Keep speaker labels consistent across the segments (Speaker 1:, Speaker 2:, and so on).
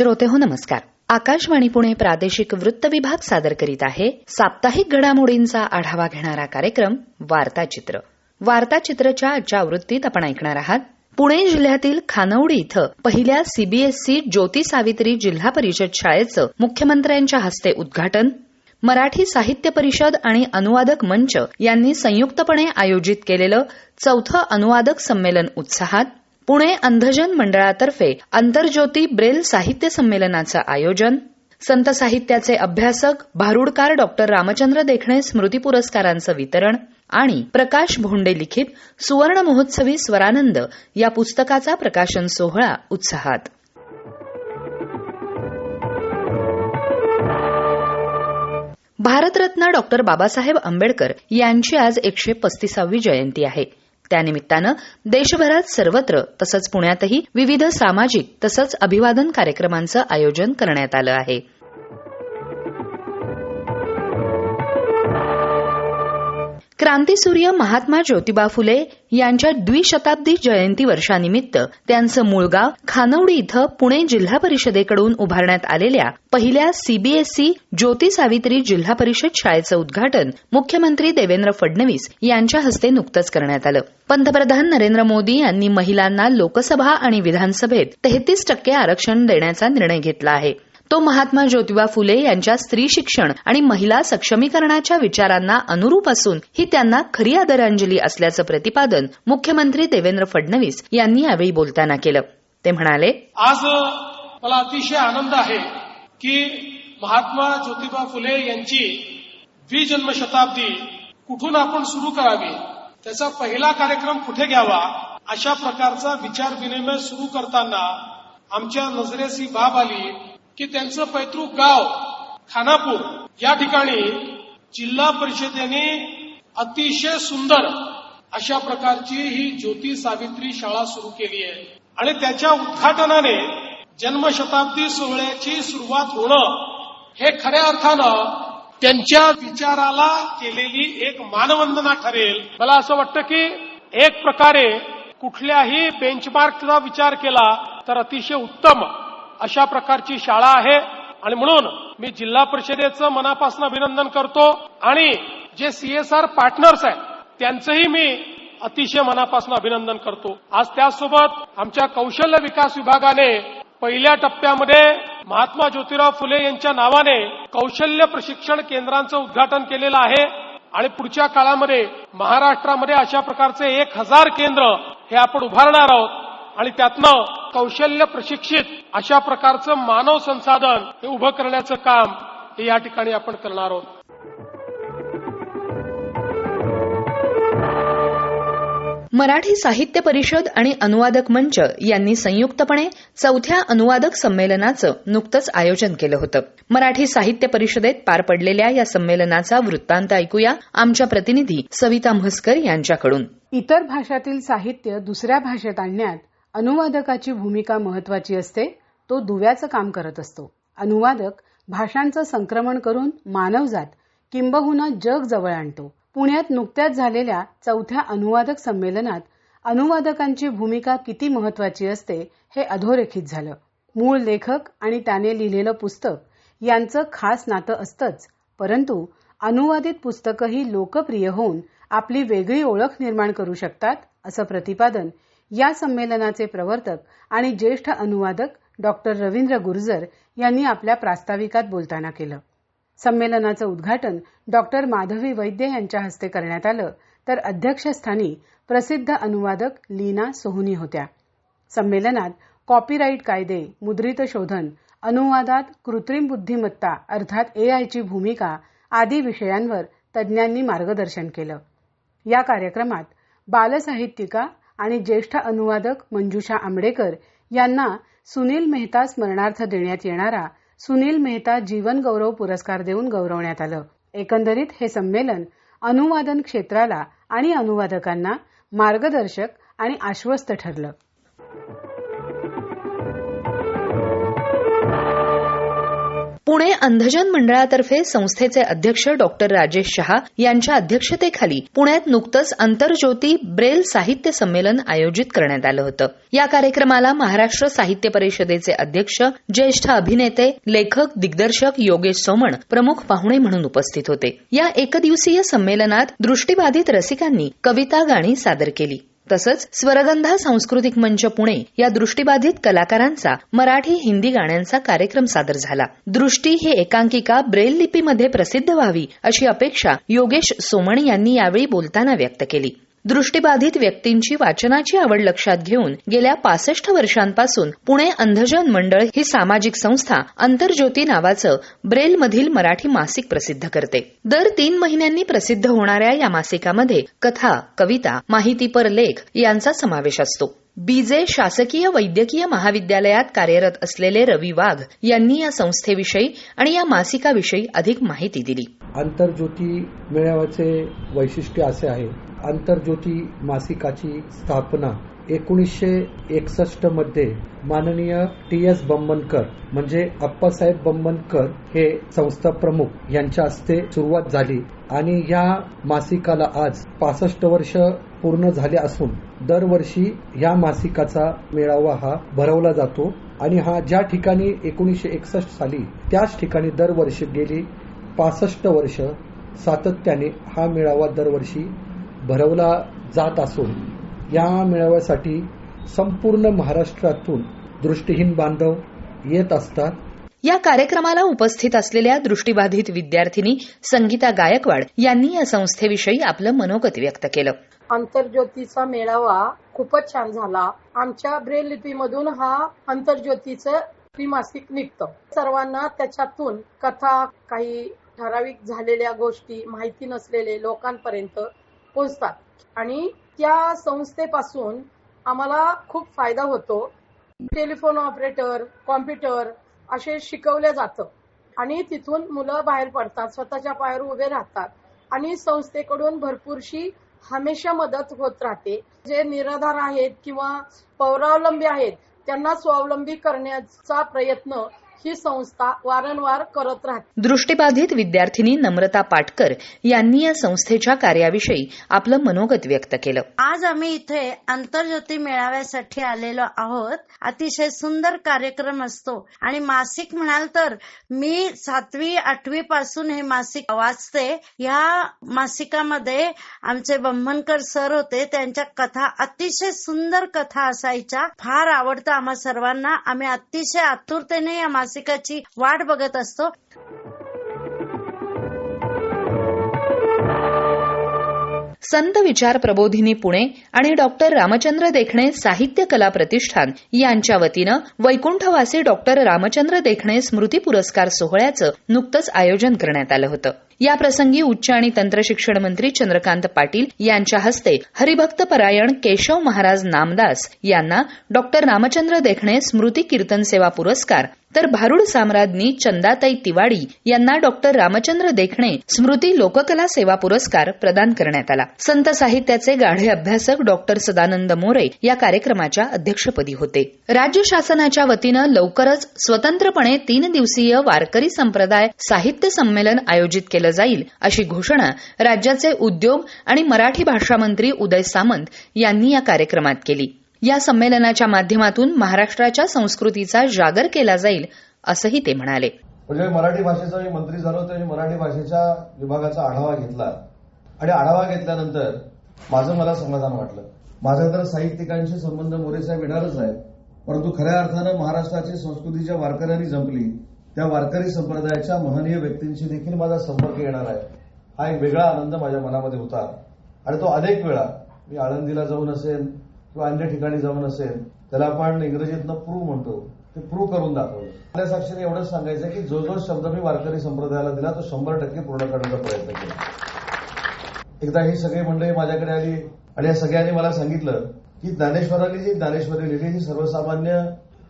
Speaker 1: श्रोते हो नमस्कार. आकाशवाणी पुणे प्रादेशिक वृत्त विभाग सादर करीत आहे साप्ताहिक घडामोडींचा आढावा घेणारा कार्यक्रम वार्ताचित्र. वार्ताचित्रच्या आजच्या आवृत्तीत आपण ऐकणार आहात पुणे जिल्ह्यातील खानवडी इथं पहिल्या सीबीएसई ज्योती सावित्री जिल्हा परिषद शाळेचं मुख्यमंत्र्यांच्या हस्ते उद्घाटन, मराठी साहित्य परिषद आणि अनुवादक मंच यांनी संयुक्तपणे आयोजित केलेलं 4थं अनुवादक संमेलन उत्साहात, पुणे अंधजन मंडळातर्फे आंतरज्योती ब्रेल साहित्य संमेलनाचं आयोजन, संत साहित्याचे अभ्यासक भारुडकार डॉक्टर रामचंद्र देखणे स्मृती पुरस्कारांचं वितरण आणि प्रकाश भोंडे लिखित सुवर्ण महोत्सवी स्वरानंद या पुस्तकाचा प्रकाशन सोहळा उत्साहात. भारतरत्न डॉक्टर बाबासाहेब आंबेडकर यांची आज 135वी जयंती आहे. त्यानिमित्तानं देशभरात सर्वत्र तसंच पुण्यातही विविध सामाजिक तसंच अभिवादन कार्यक्रमांचं आयोजन करण्यात आलं आहे. क्रांतीसूर्य महात्मा ज्योतिबा फुले यांच्या द्विशताब्दी जयंती वर्षानिमित्त त्यांचं मूळ गाव खानवडी इथं पुणे जिल्हा परिषदेकडून उभारण्यात आलेल्या पहिल्या सीबीएसई ज्योती सावित्री जिल्हा परिषद शाळेचं उद्घाटन मुख्यमंत्री देवेंद्र फडणवीस यांच्या हस्ते नुकतंच करण्यात आलं. पंतप्रधान नरेंद्र मोदी यांनी महिलांना लोकसभा आणि विधानसभेत 33% आरक्षण देण्याचा निर्णय घेतला आहे. तो महात्मा ज्योतिबा फुले यांच्या स्त्री शिक्षण आणि महिला सक्षमीकरणाच्या विचारांना अनुरूप असून ही त्यांना खरी आदरांजली असल्याचं प्रतिपादन मुख्यमंत्री देवेंद्र फडणवीस यांनी यावेळी बोलताना केलं. ते म्हणाले,
Speaker 2: आज मला अतिशय आनंद आहे की महात्मा ज्योतिबा फुले यांची द्विजन्मशताब्दी कुठून आपण सुरू करावी, त्याचा पहिला कार्यक्रम कुठे घ्यावा, अशा प्रकारचा विचार विनिमय सुरू करताना आमच्या नजरेस ही बाब आली की त्यांचं पैतृक गाव खानापूर या ठिकाणी जिल्हा परिषदेने अतिशय सुंदर अशा प्रकारची ही ज्योती सावित्री शाळा सुरू केली आहे आणि त्याच्या उद्घाटनाने जन्मशताब्दी सोहळ्याची सुरुवात होणं हे खऱ्या अर्थानं त्यांच्या विचाराला केलेली एक मानवंदना ठरेल. मला असं वाटतं की एक प्रकारे कुठल्याही बेंचमार्कचा विचार केला तर अतिशय उत्तम अशा प्रकारची शाळा आहे आणि म्हणून मी जिल्हा परिषदेचं मनापासून अभिनंदन करतो आणि जे सीएसआर पार्टनर्स आहेत त्यांचंही मी अतिशय मनापासून अभिनंदन करतो. आज त्यासोबत आमच्या कौशल्य विकास विभागाने पहिल्या टप्प्यामध्ये महात्मा ज्योतिराव फुले यांच्या नावाने कौशल्य प्रशिक्षण केंद्रांचं उद्घाटन केलेलं आहे आणि पुढच्या काळामध्ये महाराष्ट्रामध्ये अशा प्रकारचे 1000 केंद्र हे आपण उभारणार आहोत आणि त्यातनं कौशल्य प्रशिक्षित अशा प्रकारचं मानव संसाधन हे उभं करण्याचं काम हे या ठिकाणी आपण करणार आहोत.
Speaker 1: मराठी साहित्य परिषद आणि अनुवादक मंच यांनी संयुक्तपणे 4थ्या अनुवादक संमेलनाचं नुकतंच आयोजन केलं होतं. मराठी साहित्य परिषदेत पार पडलेल्या या संमेलनाचा वृत्तांत ऐकूया आमच्या प्रतिनिधी सविता म्हसकर यांच्याकडून.
Speaker 3: इतर भाषातील साहित्य दुसऱ्या भाषेत आणण्यात अनुवादकाची भूमिका महत्वाची असते. तो दुव्याचं काम करत असतो. अनुवादक भाषांचं संक्रमण करून मानवजात किंबहुना जग जवळ आणतो. पुण्यात नुकत्याच झालेल्या 4थ्या अनुवादक संमेलनात अनुवादकांची भूमिका किती महत्वाची असते हे अधोरेखित झालं. मूळ लेखक आणि त्याने लिहिलेलं पुस्तक यांचं खास नातं असतंच, परंतु अनुवादित पुस्तकंही लोकप्रिय होऊन आपली वेगळी ओळख निर्माण करू शकतात असं प्रतिपादन या संमेलनाचे प्रवर्तक आणि ज्येष्ठ अनुवादक डॉक्टर रवींद्र गुर्जर यांनी आपल्या प्रास्ताविकात बोलताना केलं. संमेलनाचं उद्घाटन डॉक्टर माधवी वैद्य यांच्या हस्ते करण्यात आलं तर अध्यक्षस्थानी प्रसिद्ध अनुवादक लीना सोहुनी होत्या. संमेलनात कॉपीराईट कायदे, मुद्रित शोधन, अनुवादात कृत्रिम बुद्धिमत्ता अर्थात एआयची भूमिका आदी विषयांवर तज्ज्ञांनी मार्गदर्शन केलं. या कार्यक्रमात बालसाहित्यिका आणि ज्येष्ठ अनुवादक मंजुषा आंबडेकर यांना सुनील मेहता स्मरणार्थ देण्यात येणारा सुनील मेहता जीवन गौरव पुरस्कार देऊन गौरवण्यात आलं. एकंदरीत हे संमेलन अनुवादन क्षेत्राला आणि अनुवादकांना मार्गदर्शक आणि आश्वस्त ठरलं.
Speaker 1: पुणे अंधजन मंडळातर्फे संस्थेचे अध्यक्ष डॉक्टर राजेश शहा यांच्या अध्यक्षतेखाली पुण्यात नुकतंच आंतरज्योती ब्रेल साहित्य संमेलन आयोजित करण्यात आलं होतं. या कार्यक्रमाला महाराष्ट्र साहित्य परिषदेचे अध्यक्ष, ज्येष्ठ अभिनेते, लेखक, दिग्दर्शक योगेश सोमण प्रमुख पाहुणे म्हणून उपस्थित होते. या एकदिवसीय संमेलनात दृष्टिबाधित रसिकांनी कविता, गाणी सादर केली. तसंच स्वरगंधा सांस्कृतिक मंच पुणे या दृष्टिबाधित कलाकारांचा मराठी, हिंदी गाण्यांचा कार्यक्रम सादर झाला. दृष्टी ही एकांकिका ब्रेल लिपीमध्ये प्रसिद्ध व्हावी अशी अपेक्षा योगेश सोमण यांनी यावेळी बोलताना व्यक्त केली. दृष्टिबाधित व्यक्तींची वाचनाची आवड लक्षात घेऊन गेल्या 65 वर्षांपासून पुणे अंधजन मंडळ ही सामाजिक संस्था आंतरज्योती नावाचं ब्रेलमधील मराठी मासिक प्रसिद्ध करते. दर 3 महिन्यांनी प्रसिद्ध होणाऱ्या या मासिकामध्ये कथा, कविता, माहितीपर लेख यांचा समावेश असतो. बीजे शासकीय वैद्यकीय महाविद्यालयात कार्यरत असलेले रवी वाघ यांनी या संस्थेविषयी आणि या मासिकाविषयी अधिक माहिती दिली.
Speaker 4: आंतरज्योती मेळाव्याचे वैशिष्ट्य असे आहे. आंतरज्योती मासिकाची स्थापना 1961 मध्ये माननीय TS बंबनकर म्हणजे अप्पासाहेब बंबनकर हे संस्था प्रमुख यांच्या हस्ते सुरुवात झाली आणि या मासिकाला आज 65 वर्ष पूर्ण झाले असून दरवर्षी या मासिकाचा मेळावा हा भरवला जातो आणि हा ज्या ठिकाणी 1961 साली त्याच ठिकाणी दरवर्षी गेली 65 वर्ष सातत्याने हा मेळावा दरवर्षी भरवला जात असून या मेळाव्यासाठी संपूर्ण महाराष्ट्रातून दृष्टिहीन बांधव येत असतात.
Speaker 1: या कार्यक्रमाला उपस्थित असलेल्या दृष्टिबाधित विद्यार्थिनी संगीता गायकवाड यांनी या संस्थेविषयी आपलं मनोगत व्यक्त केलं.
Speaker 5: आंतरज्योतीचा मेळावा खूपच छान झाला. आमच्या ब्रेल लिपीमधून हा आंतरज्योतीचं त्रिमासिक निघतं. सर्वांना त्याच्यातून कथा, काही ठराविक झालेल्या गोष्टी, माहिती नसलेले लोकांपर्यंत पोहोचतात आणि त्या संस्थेपासून आम्हाला खूप फायदा होतो. टेलिफोन ऑपरेटर, कॉम्प्युटर असे शिकवले जातं आणि तिथून मुलं बाहेर पडतात, स्वतःच्या पायावर उभे राहतात आणि संस्थेकडून भरपूरशी हमेशा मदत होत राहते. जे निराधार आहेत किंवा पौरावलंबी आहेत त्यांना स्वावलंबी करण्याचा प्रयत्न ही संस्था वारंवार करत राहते.
Speaker 1: दृष्टिबाधित विद्यार्थिनी नम्रता पाटकर यांनी या संस्थेच्या कार्याविषयी आपलं मनोगत व्यक्त केलं.
Speaker 6: आज आम्ही इथे आंतरज्योती मेळाव्यासाठी आलेलो आहोत. अतिशय सुंदर कार्यक्रम असतो आणि मासिक म्हणाल तर मी 7वी 8वी पासून हे मासिक वाचते. या मासिकामध्ये आमचे बंबनकर सर होते. त्यांच्या कथा अतिशय सुंदर कथा असायच्या. फार आवडतं आम्हा सर्वांना. आम्ही अतिशय आतुरतेने या मासिकाची वाट बघत असतो.
Speaker 1: संत विचार प्रबोधिनी पुणे आणि डॉक्टर रामचंद्र देखणे साहित्य कला प्रतिष्ठान यांच्या वतीनं वैकुंठवासी डॉक्टर रामचंद्र देखणे स्मृती पुरस्कार सोहळ्याचं नुकतंच आयोजन करण्यात आलं होतं. याप्रसंगी उच्च आणि तंत्रशिक्षण मंत्री चंद्रकांत पाटील यांच्या हस्ते हरिभक्त परायण केशव महाराज नामदास यांना डॉक्टर रामचंद्र देखणे स्मृती कीर्तन सेवा पुरस्कार, तर भारूड साम्राज्ञी चंदाताई तिवाडी यांना डॉक्टर रामचंद्र देखणे स्मृती लोककला सेवा पुरस्कार प्रदान करण्यात आला. संत साहित्याचे गाढे अभ्यासक डॉक्टर सदानंद मोरे या कार्यक्रमाच्या अध्यक्षपदी होते. राज्य शासनाच्या वतीनं लवकरच स्वतंत्रपणे 3 दिवसीय वारकरी संप्रदाय साहित्य संमेलन आयोजित केलं जाईल अशी घोषणा राज्याचे उद्योग आणि मराठी भाषा मंत्री उदय सामंत यांनी या कार्यक्रमात केली. या संमेलनाच्या माध्यमातून महाराष्ट्राच्या संस्कृतीचा जागर केला जाईल असंही ते म्हणाले.
Speaker 7: म्हणजे मराठी भाषेचा मी मंत्री झालो तर मराठी भाषेच्या विभागाचा आढावा घेतला आणि आढावा घेतल्यानंतर मला समाधान वाटलं. माझ्या तर साहित्यिकांशी संबंध मोरेसाहेब येणारच आहे, परंतु खऱ्या अर्थानं महाराष्ट्राची संस्कृतीच्या वारकऱ्यांनी जमली त्या वारकरी संप्रदायाच्या महनीय व्यक्तींशी देखील माझा संपर्क येणार आहे. हा एक वेगळा आनंद माझ्या मनामध्ये होता आणि तो अनेक वेळा मी आळंदीला जाऊन असेल किंवा अन्य ठिकाणी जाऊन असेल, त्याला आपण इंग्रजीतनं प्रूव्ह म्हणतो, ते प्रूव्ह करून दाखवलं. आपल्या साक्षीने एवढंच सांगायचं की जो जो शब्द मी वारकरी संप्रदायाला दिला तो 100% पूर्ण करण्याचा प्रयत्न केला. एकदा ही सगळी मंडळी माझ्याकडे आली आणि या सगळ्यांनी मला सांगितलं की ज्ञानेश्वरांनी जी ज्ञानेश्वरी लिहिली ही सर्वसामान्य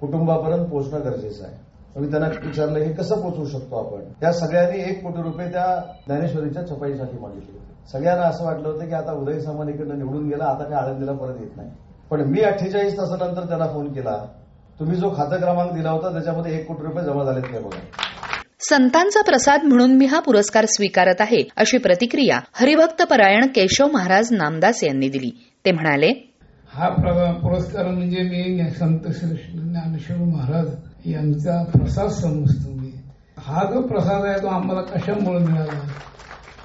Speaker 7: कुटुंबापर्यंत पोहोचणं गरजेचं आहे. मी त्यांना विचारलं हे कसं पोहोचवू शकतो आपण. त्या सगळ्यांनी 1 कोटी रुपये त्या ज्ञानेश्वरीच्या छपाईसाठी मागितले होते. सगळ्यांना असं वाटलं होतं की आता उदय सामंत इकडनं निवडून गेला, आता काय आळंदीला परत येत नाही. पण मी 48 तासानंतर त्यांना फोन केला, तुम्ही जो खातं क्रमांक दिला होता त्याच्यामध्ये 1 कोटी रुपये जमा झालेत काय बघा.
Speaker 1: संतांचा प्रसाद म्हणून मी हा पुरस्कार स्वीकारत आहे, अशी प्रतिक्रिया हरिभक्त परायण केशव महाराज नामदास यांनी दिली. ते म्हणाले,
Speaker 8: हा पुरस्कार म्हणजे मी संत श्री ज्ञानेश्वर महाराज यांचा प्रसाद समजतो. मी हा जो प्रसाद आहे तो आम्हाला कशामुळे मिळाला?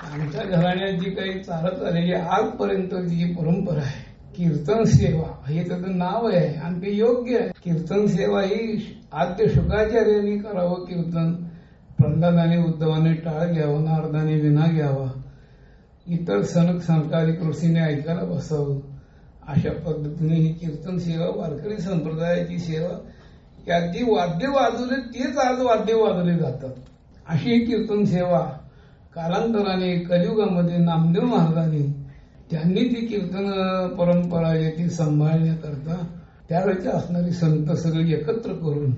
Speaker 8: आमच्या घराण्यात जी काही चालत आलेली आजपर्यंत जी परंपरा आहे, कीर्तन सेवा हे त्याचं नाव आहे आणि ते योग्य आहे. कीर्तन सेवा ही आद्य शुकाचार्यांनी करावं. कीर्तन प्रल्हादाने उद्धवाने टाळ घ्यावं, नारदाने विना घ्यावा, इतर सनक संकालिक ऋषीने ऐकायला बसावं. अशा पद्धतीने ही कीर्तन सेवा वारकरी संप्रदायाची सेवा, अगदी वाद्य वाजवले तेच आज वाद्य वाजवले जातात. अशी ही कीर्तन सेवा कालांतराने कलियुगामध्ये नामदेव महाराजांनी त्यांनी ती कीर्तन परंपरा ती सांभाळण्याकरता त्यावेळेचे असणारी संत सगळे एकत्र करून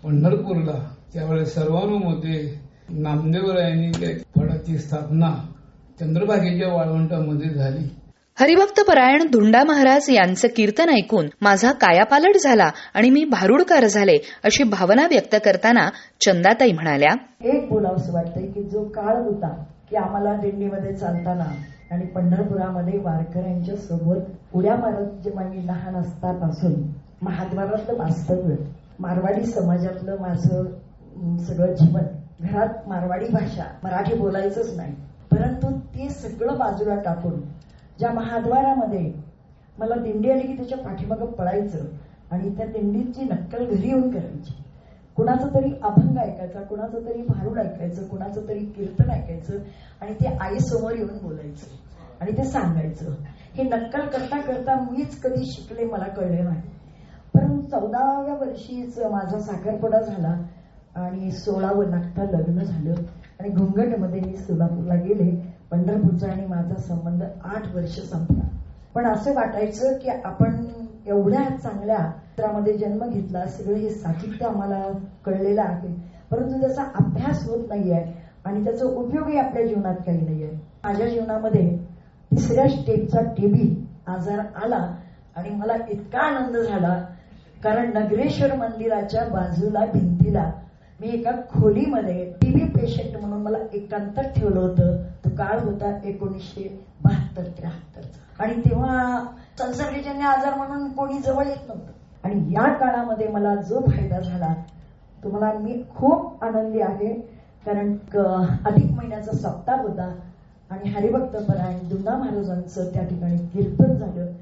Speaker 8: पंढरपूरला त्यावेळेस सर्वानुमते नामदेवरायांनी त्या फळाची स्थापना चंद्रभागेच्या वाळवंटामध्ये झाली.
Speaker 1: हरिभक्त परायण धुंडा महाराज यांचं कीर्तन ऐकून माझा कायापालट झाला आणि मी भारुडकार झाले, अशी भावना व्यक्त करताना चंदाताई म्हणाल्या,
Speaker 9: एक बोलावंसं वाटतंय की जो काळ होता की आम्हाला दिंडीमध्ये चालताना आणि पंढरपुरामध्ये वारकऱ्यांच्या सोबत उड्या मारत जेव्हा मी लहान असतापासून महाद्वारातलं वास्तव्य, मारवाडी समाजातलं माझं सगळं जीवन, घरात मारवाडी भाषा, मराठी बोलायचंच नाही, परंतु ते सगळं बाजूला टाकून ज्या महाद्वारामध्ये मला दिंडी आली की त्याच्या पाठीमागं पळायचं आणि त्या दिंडीची नक्कल घरी येऊन करायची. कुणाचं तरी अभंग ऐकायचा, कुणाचं तरी भारुड ऐकायचं, कुणाचं तरी कीर्तन ऐकायचं आणि ते आईसमोर येऊन बोलायचं आणि ते सांगायचं. हे नक्कल करता करता मीच कधी शिकले मला कळले नाही. परंतु 14व्या वर्षीच माझा साखरपुडा झाला आणि 16वं नागता लग्न झालं आणि घुंगटमध्ये मी सोलापूरला गेले. पंढरपूरचा आणि माझा संबंध 8 वर्ष संपला. पण असं वाटायचं की आपण एवढ्या चांगल्या क्षेत्रामध्ये जन्म घेतला, सगळं हे साहित्य आम्हाला कळलेलं आहे, परंतु त्याचा अभ्यास होत नाहीये आणि त्याचा उपयोगही आपल्या जीवनात काही नाहीये. माझ्या जीवनामध्ये 3ऱ्या स्टेपचा टीबी आजार आला आणि मला इतका आनंद झाला कारण नगरेश्वर मंदिराच्या बाजूला भिंतीला मी एका खोलीमध्ये टीबी पेशंट म्हणून मला एकांतात ठेवलं होतं. तो काळ होता 1972-73 आणि तेव्हा संसर्गजन्य आजार म्हणून कोणी जवळ येत नव्हतं. आणि या काळामध्ये मला जो फायदा झाला तुम्हाला मी खूप आनंदी आहे कारण अधिक महिन्याचा सप्ताह होता आणि हरिभक्त परायण धुंडा महाराजांचं त्या ठिकाणी कीर्तन झालं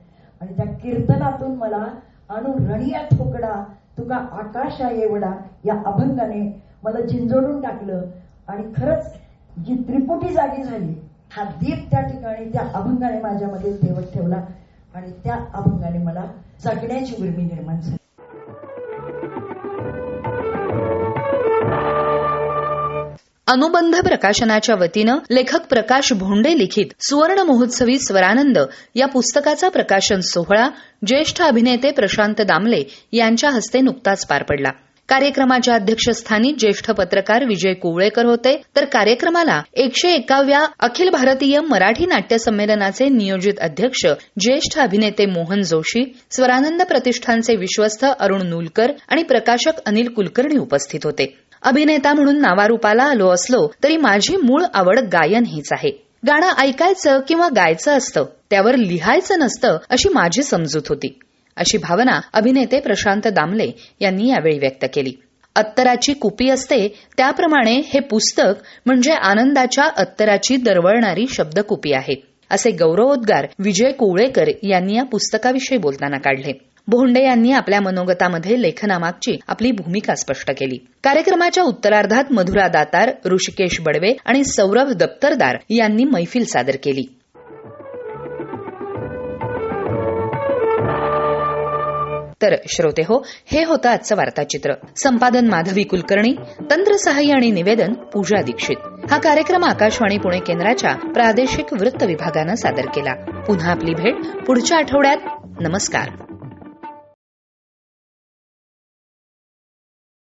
Speaker 9: आणि त्या कीर्तनातून मला अनुरणीय ठोकडा तुका आकाशा एवढा या अभंगाने मला झिंजोडून टाकलं आणि खरंच जी त्रिपुटी जागी झाली, हा दीप त्या ठिकाणी त्या अभंगाने माझ्यामध्ये तेवत ठेवला आणि त्या अभंगाने मला जगण्याची उर्मी निर्माण झाली.
Speaker 1: अनुबंध प्रकाशनाच्या वतीनं लेखक प्रकाश भोंडे लिखित सुवर्ण महोत्सवी स्वरानंद या पुस्तकाचा प्रकाशन सोहळा ज्येष्ठ अभिनेते प्रशांत दामले यांच्या हस्ते नुकताच पार पडला. कार्यक्रमाच्या अध्यक्षस्थानी ज्येष्ठ पत्रकार विजय कुवळेकर होते, तर कार्यक्रमाला 101व्या अखिल भारतीय मराठी नाट्य संमेलनाचे नियोजित अध्यक्ष ज्येष्ठ अभिनेते मोहन जोशी, स्वरानंद प्रतिष्ठानचे विश्वस्त अरुण नूलकर आणि प्रकाशक अनिल कुलकर्णी उपस्थित होते. अभिनेता म्हणून नावारूपाला आलो असलो तरी माझी मूळ आवड गायन हीच आहे. गाणं ऐकायचं किंवा गायचं असतं, त्यावर लिहायचं नसतं अशी माझी समजूत होती, अशी भावना अभिनेते प्रशांत दामले यांनी यावेळी व्यक्त केली. अत्तराची कुपी असते त्याप्रमाणे हे पुस्तक म्हणजे आनंदाच्या अत्तराची दरवळणारी शब्दकुपी आहे, असे गौरवोद्गार विजय कुवळेकर यांनी या पुस्तकाविषयी बोलताना काढले. भोंडे यांनी आपल्या मनोगतामध्ये लेखनामागची आपली भूमिका स्पष्ट केली. कार्यक्रमाच्या उत्तरार्धात मधुरा दातार, ऋषिकेश बडवे आणि सौरभ दप्तरदार यांनी मैफिल सादर केली. तर श्रोते हो, हे होतं आजचं वार्ताचित्र. संपादन माधवी कुलकर्णी, तंत्रसहाय्य आणि निवेदन पूजा दीक्षित. हा कार्यक्रम आकाशवाणी पुणे केंद्राच्या प्रादेशिक वृत्त विभागानं सादर केला. पुन्हा आपली भेट पुढच्या आठवड्यात. नमस्कार.